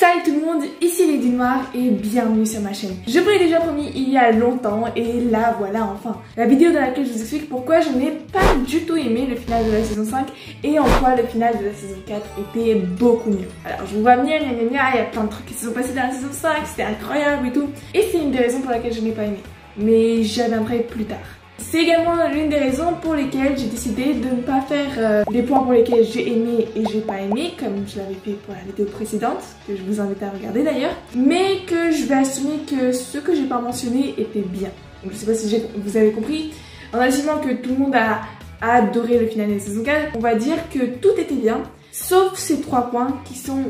Salut tout le monde, ici Lady Noire et bienvenue sur ma chaîne. Je vous l'ai déjà promis il y a longtemps et là voilà enfin. La vidéo dans laquelle je vous explique pourquoi je n'ai pas du tout aimé le final de la saison 5 et en quoi le final de la saison 4 était beaucoup mieux. Alors je vous vois venir, il y a plein de trucs qui se sont passés dans la saison 5, c'était incroyable et tout. Et c'est une des raisons pour laquelle je n'ai pas aimé. Mais j'y reviendrai plus tard. C'est également l'une des raisons pour lesquelles j'ai décidé de ne pas faire les points pour lesquels j'ai aimé et j'ai pas aimé, comme je l'avais fait pour la vidéo précédente, que je vous invite à regarder d'ailleurs, mais que je vais assumer que ce que j'ai pas mentionné était bien. Donc je sais pas si vous avez compris, en assumant que tout le monde a adoré le final de la saison 4, on va dire que tout était bien, sauf ces 3 points qui sont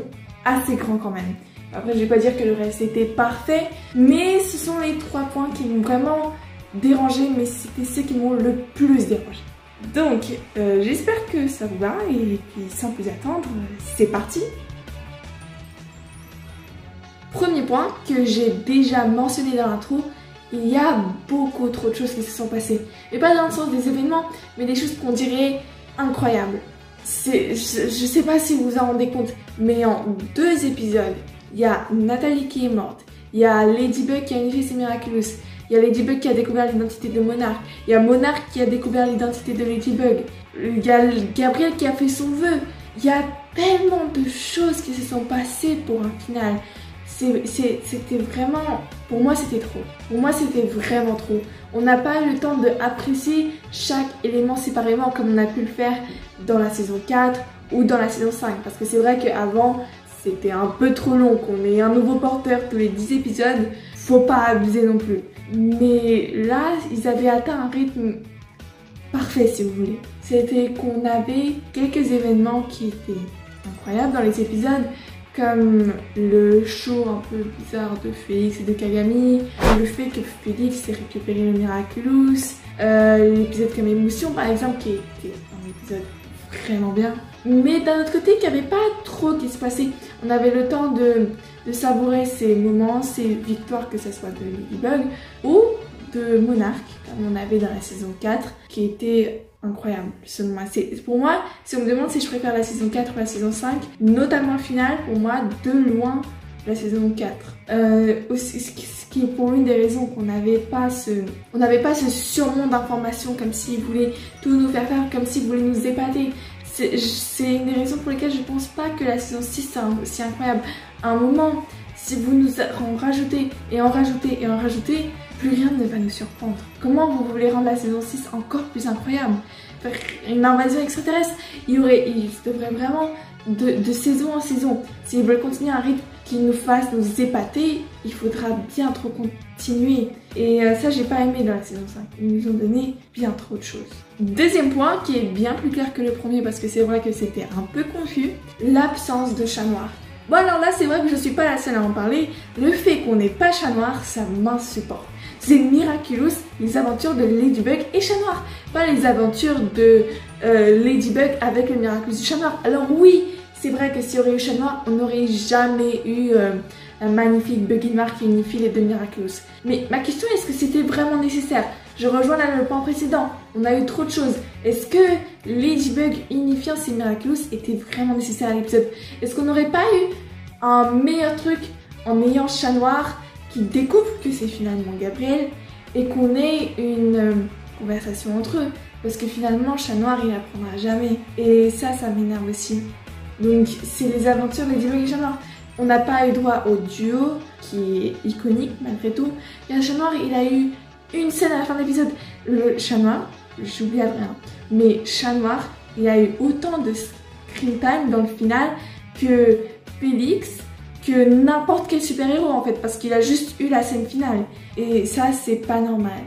assez grands quand même. Après je vais pas dire que le reste était parfait, mais ce sont les 3 points qui m'ont vraiment dérangé, mais c'était ceux qui m'ont le plus dérangé. Donc j'espère que ça vous va et puis sans plus attendre, c'est parti. Premier point que j'ai déjà mentionné dans l'intro, il y a beaucoup trop de choses qui se sont passées. Et pas dans le sens des événements, mais des choses qu'on dirait incroyables. Je sais pas si vous vous en rendez compte, mais en 2 épisodes, il y a Nathalie qui est morte, il y a Ladybug qui a unifié ses Miraculous, il y a Ladybug qui a découvert l'identité de Monarch, il y a Monarch qui a découvert l'identité de Ladybug, il y a Gabriel qui a fait son vœu. Il y a tellement de choses qui se sont passées pour un final. C'était vraiment... Pour moi c'était trop. Pour moi c'était vraiment trop. On n'a pas eu le temps d'apprécier chaque élément séparément comme on a pu le faire dans la saison 4 ou dans la saison 5. Parce que c'est vrai qu'avant c'était un peu trop long, qu'on ait un nouveau porteur tous les 10 épisodes. Faut pas abuser non plus. Mais là, ils avaient atteint un rythme parfait si vous voulez. C'était qu'on avait quelques événements qui étaient incroyables dans les épisodes, comme le show un peu bizarre de Félix et de Kagami, le fait que Félix ait récupéré le Miraculous, l'épisode comme émotion par exemple qui était un épisode vraiment bien. Mais d'un autre côté, qu'il n'y avait pas trop qui se passait. On avait le temps de savourer ces moments, ces victoires, que ce soit de Ladybug ou de Monarch, comme on avait dans la saison 4, qui était incroyable selon moi. Pour moi, si on me demande si je préfère la saison 4 ou la saison 5, notamment le final, pour moi, de loin, la saison 4. Aussi, ce qui est pour l'une des raisons qu'on n'avait pas ce surmond d'informations, comme s'ils voulaient tout nous faire faire, comme s'ils voulaient nous épater. C'est une des raisons pour lesquelles je pense pas que la saison 6 c'est aussi incroyable. À un moment, si vous nous en rajoutez et en rajoutez et en rajoutez, plus rien ne va nous surprendre. Comment vous voulez rendre la saison 6 encore plus incroyable? Faire une invasion extraterrestre, il devrait vraiment de saison en saison. S'ils veulent continuer un rythme qui nous fasse nous épater, il faudra bien trop continuer. Et ça, j'ai pas aimé dans la saison 5. Ils nous ont donné bien trop de choses. Deuxième point, qui est bien plus clair que le premier, parce que c'est vrai que c'était un peu confus, l'absence de chat noir. Bon alors là, c'est vrai que je suis pas la seule à en parler. Le fait qu'on n'ait pas chat noir, ça m'insupporte. C'est Miraculous, les aventures de Ladybug et chat noir. Pas les aventures de Ladybug avec le Miraculous du chat noir. Alors oui, c'est vrai que s'il y aurait eu chat noir, on n'aurait jamais eu un magnifique Buggy Noir qui unifie les 2 Miraculous. Mais ma question est, est-ce que c'était vraiment nécessaire? Je rejoins là le point précédent, on a eu trop de choses. Est-ce que Ladybug unifiant ses Miraculous était vraiment nécessaire à l'épisode? Est-ce qu'on n'aurait pas eu un meilleur truc en ayant chat noir qui découvre que c'est finalement Gabriel et qu'on ait une conversation entre eux? Parce que finalement, chat noir il apprendra jamais. Et ça m'énerve aussi. Donc c'est les aventures de Ladybug et chat noir. On n'a pas eu droit au duo qui est iconique malgré tout. Et un chat noir, il a eu une scène à la fin de l'épisode. Le chat noir, j'oublie rien, mais chat noir, il a eu autant de screen time dans le final que Félix, que n'importe quel super-héros en fait, parce qu'il a juste eu la scène finale. Et ça, c'est pas normal.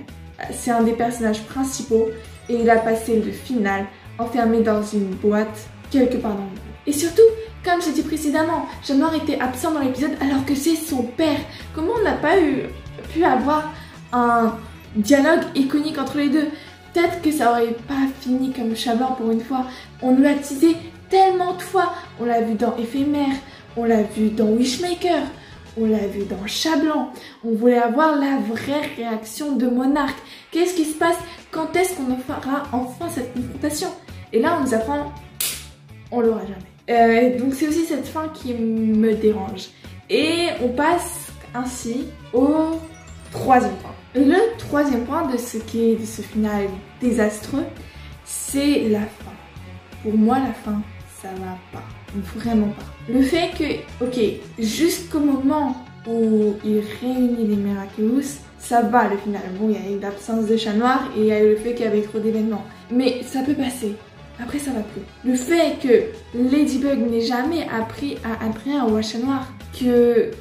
C'est un des personnages principaux et il a passé le final enfermé dans une boîte quelque part dans le monde. Et surtout, comme j'ai dit précédemment, chat noir était absent dans l'épisode alors que c'est son père. Comment on n'a pas pu avoir un dialogue iconique entre les deux? Peut-être que ça aurait pas fini comme chat blanc pour une fois. On nous l'a teasé tellement de fois. On l'a vu dans Éphémère, on l'a vu dans Wishmaker, on l'a vu dans chat blanc. On voulait avoir la vraie réaction de Monarch. Qu'est-ce qui se passe? Quand est-ce qu'on fera enfin cette confrontation? Et là on nous apprend, on l'aura jamais. Donc c'est aussi cette fin qui me dérange. Et on passe ainsi au troisième point. Le troisième point de ce final désastreux, c'est la fin. Pour moi, la fin, ça va pas. Vraiment pas. Le fait que, ok, jusqu'au moment où il réunit les Miraculous, ça va le final. Bon, il y a eu l'absence de chat noir et il y a eu le fait qu'il y avait trop d'événements. Mais ça peut passer. Après, ça va plus. Le fait que Ladybug n'ait jamais appris à Adrien ou à Chat Noir, que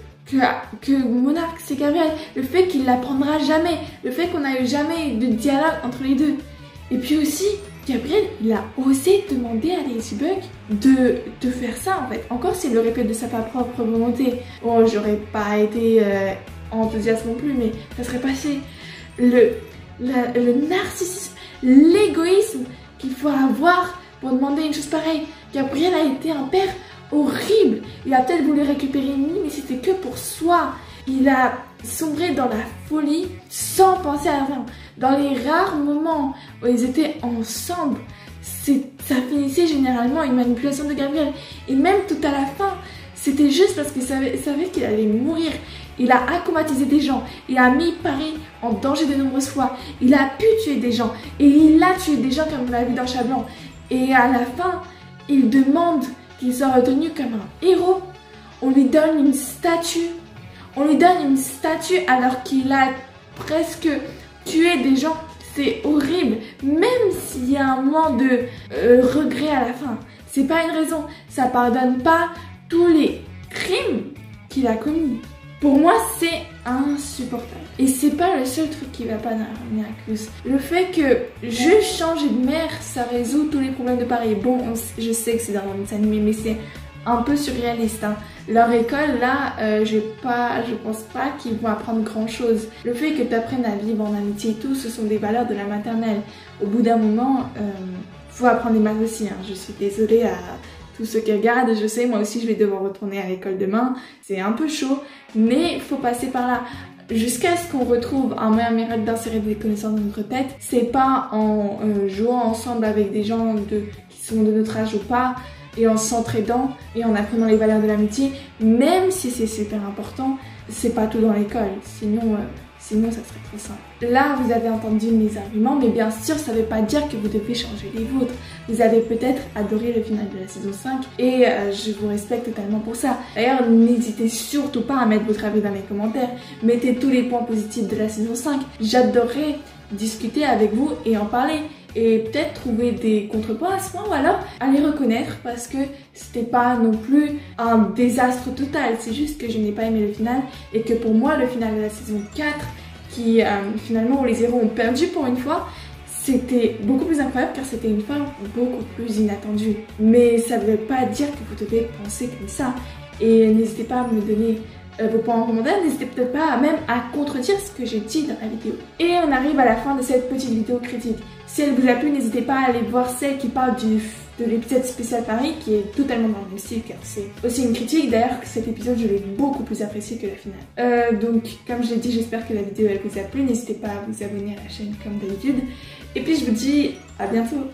Monarque c'est Gabriel, le fait qu'il l'apprendra jamais, le fait qu'on n'a eu jamais de dialogue entre les deux. Et puis aussi, Gabriel, il a osé demander à Ladybug de faire ça en fait. Encore s'il le répète de sa propre volonté. Bon, j'aurais pas été enthousiaste non plus, mais ça serait passé. Le narcissisme, l'égoïsme qu'il faut avoir pour demander une chose pareille. Gabriel a été un père horrible. Il a peut-être voulu récupérer Mimi, mais c'était que pour soi. Il a sombré dans la folie sans penser à rien. Dans les rares moments où ils étaient ensemble, ça finissait généralement une manipulation de Gabriel. Et même tout à la fin, c'était juste parce qu'il savait qu'il allait mourir. Il a acclimatisé des gens, il a mis Paris en danger de nombreuses fois, il a pu tuer des gens, et il a tué des gens comme on l'a vu dans Chat Blanc. Et à la fin, il demande qu'il soit retenu comme un héros. On lui donne une statue. On lui donne une statue alors qu'il a presque tué des gens. C'est horrible, même s'il y a un moment de regret à la fin. C'est pas une raison, ça pardonne pas tous les crimes qu'il a commis. Pour moi, c'est insupportable. Et c'est pas le seul truc qui va pas dans Miraculous. Le fait que juste changer de mère, ça résout tous les problèmes de Paris. Bon, je sais que c'est dans un dessin animé, mais c'est un peu surréaliste. Hein. Leur école, là, je pense pas qu'ils vont apprendre grand chose. Le fait que tu apprennes à vivre en amitié et tout, ce sont des valeurs de la maternelle. Au bout d'un moment, faut apprendre les maths aussi. Hein. Je suis désolée à tous ceux qui regardent, je sais, moi aussi je vais devoir retourner à l'école demain, c'est un peu chaud, mais il faut passer par là. Jusqu'à ce qu'on retrouve un meilleur miracle d'insérer des connaissances dans notre tête, c'est pas en jouant ensemble avec des gens qui sont de notre âge ou pas, et en s'entraidant et en apprenant les valeurs de l'amitié, même si c'est super important, c'est pas tout dans l'école, sinon ça serait trop simple. Là, vous avez entendu mes arguments, mais bien sûr, ça ne veut pas dire que vous devez changer les vôtres. Vous avez peut-être adoré le final de la saison 5 et je vous respecte totalement pour ça. D'ailleurs, n'hésitez surtout pas à mettre votre avis dans les commentaires. Mettez tous les points positifs de la saison 5. J'adorerais discuter avec vous et en parler. Et peut-être trouver des contrepoints à ce point, ou alors à les reconnaître parce que c'était pas non plus un désastre total, c'est juste que je n'ai pas aimé le final et que pour moi le final de la saison 4 qui finalement où les héros ont perdu pour une fois, c'était beaucoup plus incroyable car c'était une fin beaucoup plus inattendue. Mais ça ne veut pas dire que vous devez penser comme ça et n'hésitez pas à me donner vos points en commentaire, n'hésitez peut-être pas même à contredire ce que j'ai dit dans la vidéo. Et on arrive à la fin de cette petite vidéo critique. Si elle vous a plu, n'hésitez pas à aller voir celle qui parle de l'épisode spécial Paris, qui est totalement dans le même style, car c'est aussi une critique. D'ailleurs, cet épisode, je l'ai beaucoup plus apprécié que la finale. Donc, comme je l'ai dit, j'espère que la vidéo elle vous a plu. N'hésitez pas à vous abonner à la chaîne comme d'habitude. Et puis, je vous dis à bientôt.